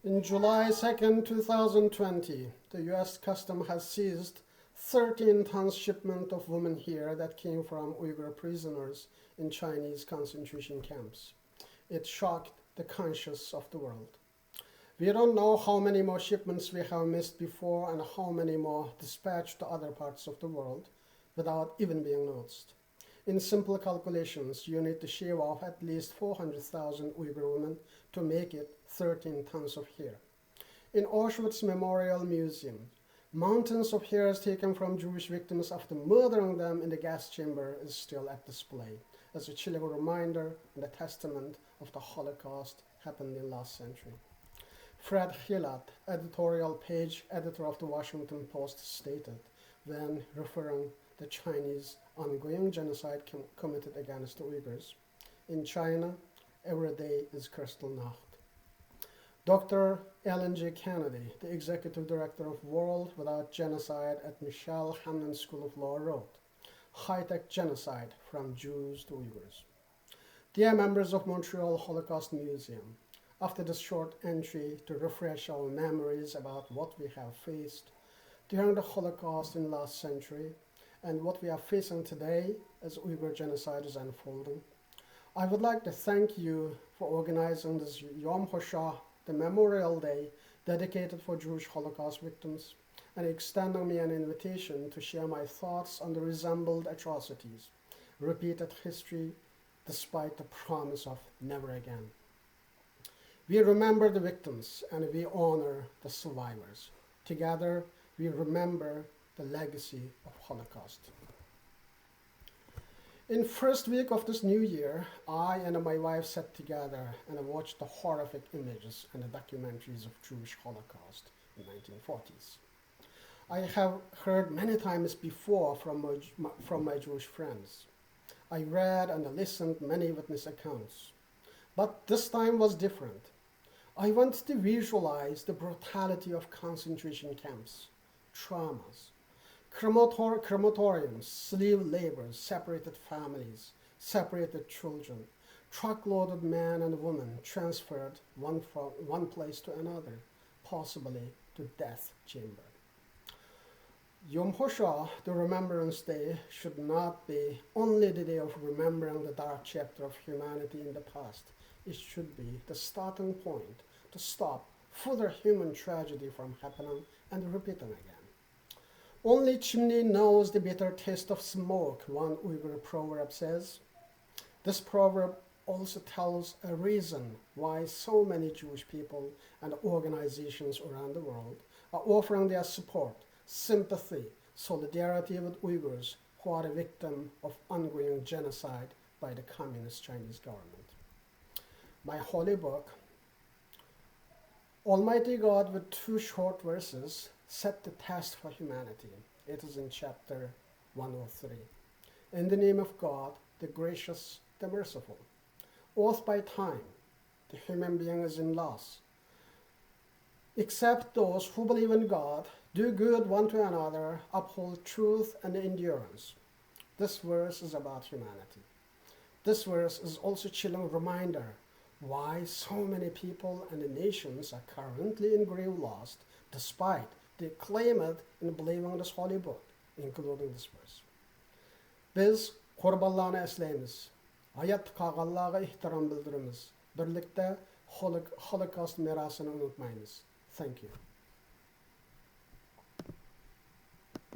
In July 2nd, 2020, the US Customs has seized 13 tons shipment of women here that came from Uyghur prisoners in Chinese concentration camps. It shocked the conscience of the world. We don't know how many more shipments we have missed before and how many more dispatched to other parts of the world without even being noticed. In simple calculations, you need to shave off at least 400,000 Uyghur women to make it 13 tons of hair. In Auschwitz Memorial Museum, mountains of hairs taken from Jewish victims after murdering them in the gas chamber is still at display as a chilling reminder and a testament of the Holocaust happened in last century. Fred Hillat, editorial page editor of the Washington Post, stated when referring the Chinese ongoing genocide committed against the Uyghurs. In China, every day is Kristallnacht. Dr. Ellen J. Kennedy, the executive director of World Without Genocide at Michelle Hamlin School of Law, wrote, "High-tech genocide from Jews to Uyghurs." Dear members of Montreal Holocaust Museum, after this short entry to refresh our memories about what we have faced during the Holocaust in last century, and what we are facing today as Uyghur genocide is unfolding, I would like to thank you for organizing this Yom HaShoah, the Memorial Day dedicated for Jewish Holocaust victims, and extending me an invitation to share my thoughts on the resembled atrocities, repeated history despite the promise of never again. We remember the victims and we honor the survivors. Together, we remember the legacy of Holocaust. In first week of this new year, I and my wife sat together and watched the horrific images and the documentaries of Jewish Holocaust in 1940s. I have heard many times before from my Jewish friends. I read and listened many witness accounts, but this time was different. I wanted to visualize the brutality of concentration camps, traumas, crematoriums, slave labor, separated families, separated children, truckloaded men and women transferred from one place to another, possibly to death chamber. Yom HaShoah, the Remembrance Day, should not be only the day of remembering the dark chapter of humanity in the past. It should be the starting point to stop further human tragedy from happening and repeating again. Only chimney knows the bitter taste of smoke, one Uyghur proverb says. This proverb also tells a reason why so many Jewish people and organizations around the world are offering their support, sympathy, solidarity with Uyghurs who are a victim of ongoing genocide by the communist Chinese government. My holy book, Almighty God, with two short verses, set the test for humanity. It is in chapter 103. In the name of God, the gracious, the merciful. Oath by time, the human being is in loss. Except those who believe in God, do good one to another, uphold truth and endurance. This verse is about humanity. This verse is also a chilling reminder why so many people and the nations are currently in grave loss, despite they claim it in believing this holy book, including this verse. Biz Qurbanlarni eslaymiz. Hayat qolganlarga ehtirom bildiramiz. Birlikda Holocaust merosini unutmaymiz. Thank you.